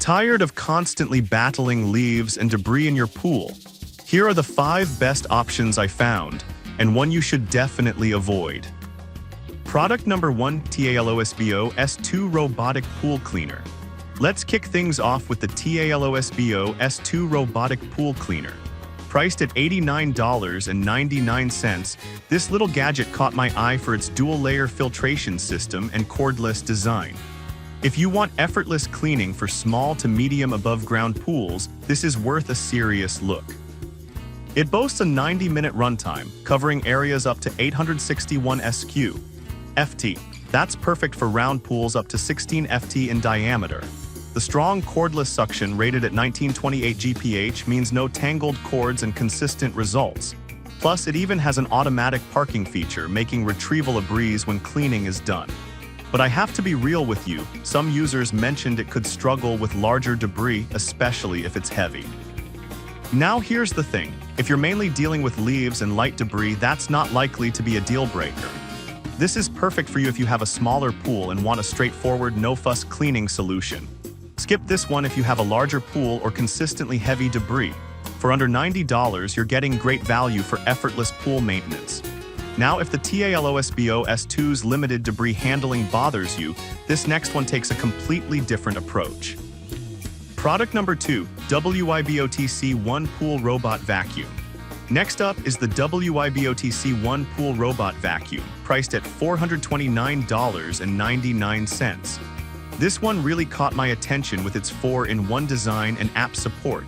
Tired of constantly battling leaves and debris in your pool? Here are the 5 best options I found, and one you should definitely avoid. Product number 1, Aliexpress S2 Robotic Pool Cleaner. Let's kick things off with the Aliexpress S2 Robotic Pool Cleaner. Priced at $89.99, this little gadget caught my eye for its dual-layer filtration system and cordless design. If you want effortless cleaning for small to medium above-ground pools, this is worth a serious look. It boasts a 90-minute runtime, covering areas up to 861 ft. That's perfect for round pools up to 16 ft in diameter. The strong cordless suction rated at 1928 GPH means no tangled cords and consistent results. Plus, it even has an automatic parking feature, making retrieval a breeze when cleaning is done. But I have to be real with you, some users mentioned it could struggle with larger debris, especially if it's heavy. Now here's the thing, if you're mainly dealing with leaves and light debris, that's not likely to be a deal breaker. This is perfect for you if you have a smaller pool and want a straightforward, no-fuss cleaning solution. Skip this one if you have a larger pool or consistently heavy debris. For under $90, you're getting great value for effortless pool maintenance. Now, if the Aliexpress S2's limited debris handling bothers you, this next one takes a completely different approach. Product number 2, Aliexpress One Pool Robot Vacuum. Next up is the Aliexpress One Pool Robot Vacuum, priced at $429.99. This one really caught my attention with its 4-in-1 design and app support.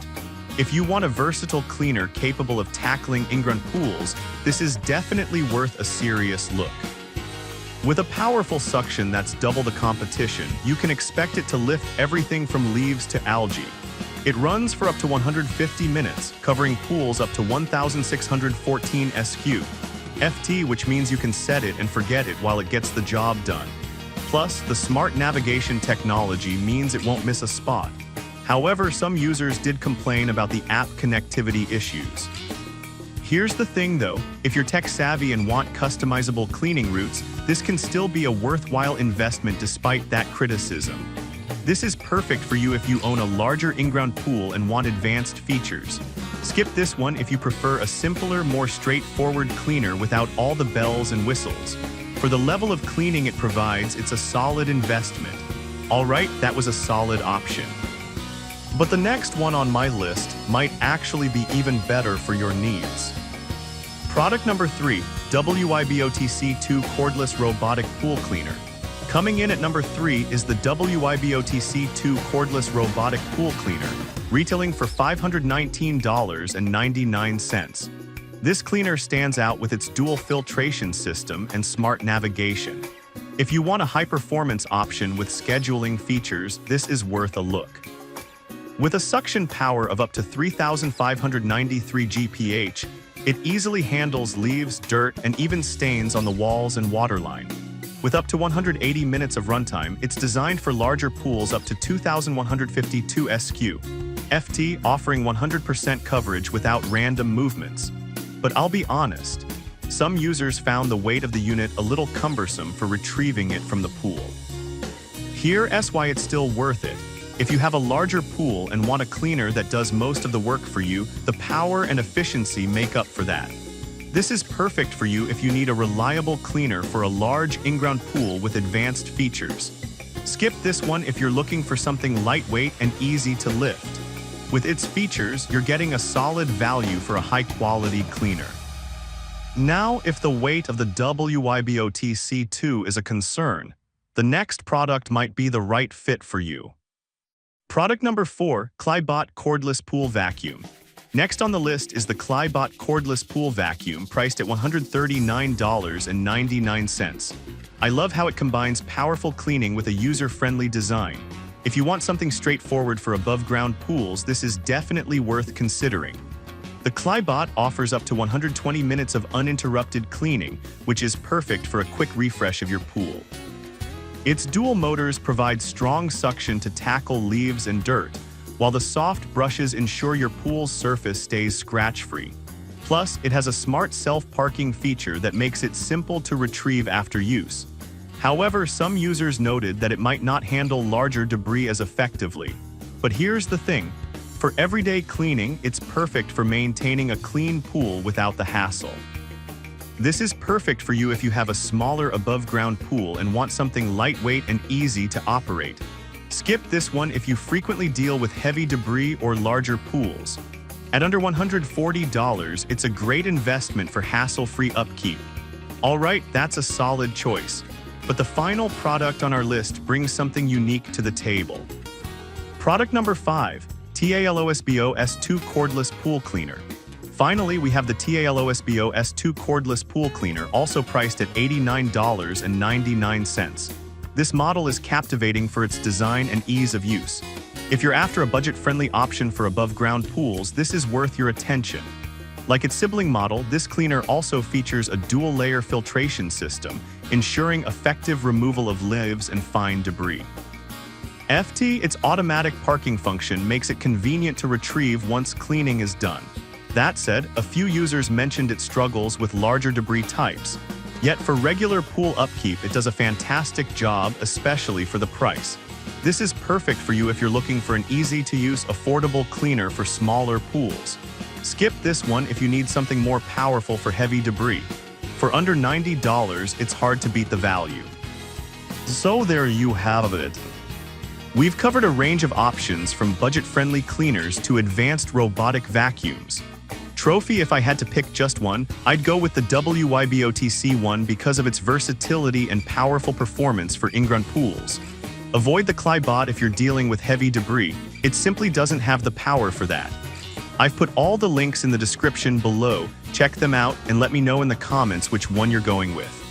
If you want a versatile cleaner capable of tackling in-ground pools, this is definitely worth a serious look. With a powerful suction that's double the competition, you can expect it to lift everything from leaves to algae. It runs for up to 150 minutes, covering pools up to 1,614 ft, which means you can set it and forget it while it gets the job done. Plus, the smart navigation technology means it won't miss a spot. However, some users did complain about the app connectivity issues. Here's the thing though, if you're tech-savvy and want customizable cleaning routes, this can still be a worthwhile investment despite that criticism. This is perfect for you if you own a larger in-ground pool and want advanced features. Skip this one if you prefer a simpler, more straightforward cleaner without all the bells and whistles. For the level of cleaning it provides, it's a solid investment. Alright, that was a solid option. But the next one on my list might actually be even better for your needs. Product number 3, Aliexpress 2 Cordless Robotic Pool Cleaner. Coming in at number 3 is the Aliexpress 2 Cordless Robotic Pool Cleaner, retailing for $519.99. This cleaner stands out with its dual filtration system and smart navigation. If you want a high-performance option with scheduling features, this is worth a look. With a suction power of up to 3,593 GPH, it easily handles leaves, dirt, and even stains on the walls and waterline. With up to 180 minutes of runtime, it's designed for larger pools up to 2,152 ft, offering 100% coverage without random movements. But I'll be honest, some users found the weight of the unit a little cumbersome for retrieving it from the pool. Here's why it's still worth it. If you have a larger pool and want a cleaner that does most of the work for you, the power and efficiency make up for that. This is perfect for you if you need a reliable cleaner for a large in-ground pool with advanced features. Skip this one if you're looking for something lightweight and easy to lift. With its features, you're getting a solid value for a high-quality cleaner. Now, if the weight of the Aliexpress 2 is a concern, the next product might be the right fit for you. Product number 4, Aliexpress Cordless Pool Vacuum. Next on the list is the Aliexpress Cordless Pool Vacuum, priced at $139.99. I love how it combines powerful cleaning with a user-friendly design. If you want something straightforward for above-ground pools, this is definitely worth considering. The Aliexpress offers up to 120 minutes of uninterrupted cleaning, which is perfect for a quick refresh of your pool. Its dual motors provide strong suction to tackle leaves and dirt, while the soft brushes ensure your pool's surface stays scratch-free. Plus, it has a smart self-parking feature that makes it simple to retrieve after use. However, some users noted that it might not handle larger debris as effectively. But here's the thing. For everyday cleaning, it's perfect for maintaining a clean pool without the hassle. This is perfect for you if you have a smaller above-ground pool and want something lightweight and easy to operate. Skip this one if you frequently deal with heavy debris or larger pools. At under $140, it's a great investment for hassle-free upkeep. Alright, that's a solid choice. But the final product on our list brings something unique to the table. Product number 5, TALOSBO S2 Cordless Pool Cleaner. Finally, we have the TALOSBO S2 Cordless Pool Cleaner, also priced at $89.99. This model is captivating for its design and ease of use. If you're after a budget-friendly option for above-ground pools, this is worth your attention. Like its sibling model, this cleaner also features a dual-layer filtration system, ensuring effective removal of leaves and fine debris. Its automatic parking function makes it convenient to retrieve once cleaning is done. That said, a few users mentioned it struggles with larger debris types. Yet for regular pool upkeep, it does a fantastic job, especially for the price. This is perfect for you if you're looking for an easy-to-use, affordable cleaner for smaller pools. Skip this one if you need something more powerful for heavy debris. For under $90, it's hard to beat the value. So there you have it. We've covered a range of options from budget-friendly cleaners to advanced robotic vacuums. Trophy, if I had to pick just one, I'd go with the WYBOTC1 because of its versatility and powerful performance for in-ground pools. Avoid the Klybot if you're dealing with heavy debris, it simply doesn't have the power for that. I've put all the links in the description below, check them out and let me know in the comments which one you're going with.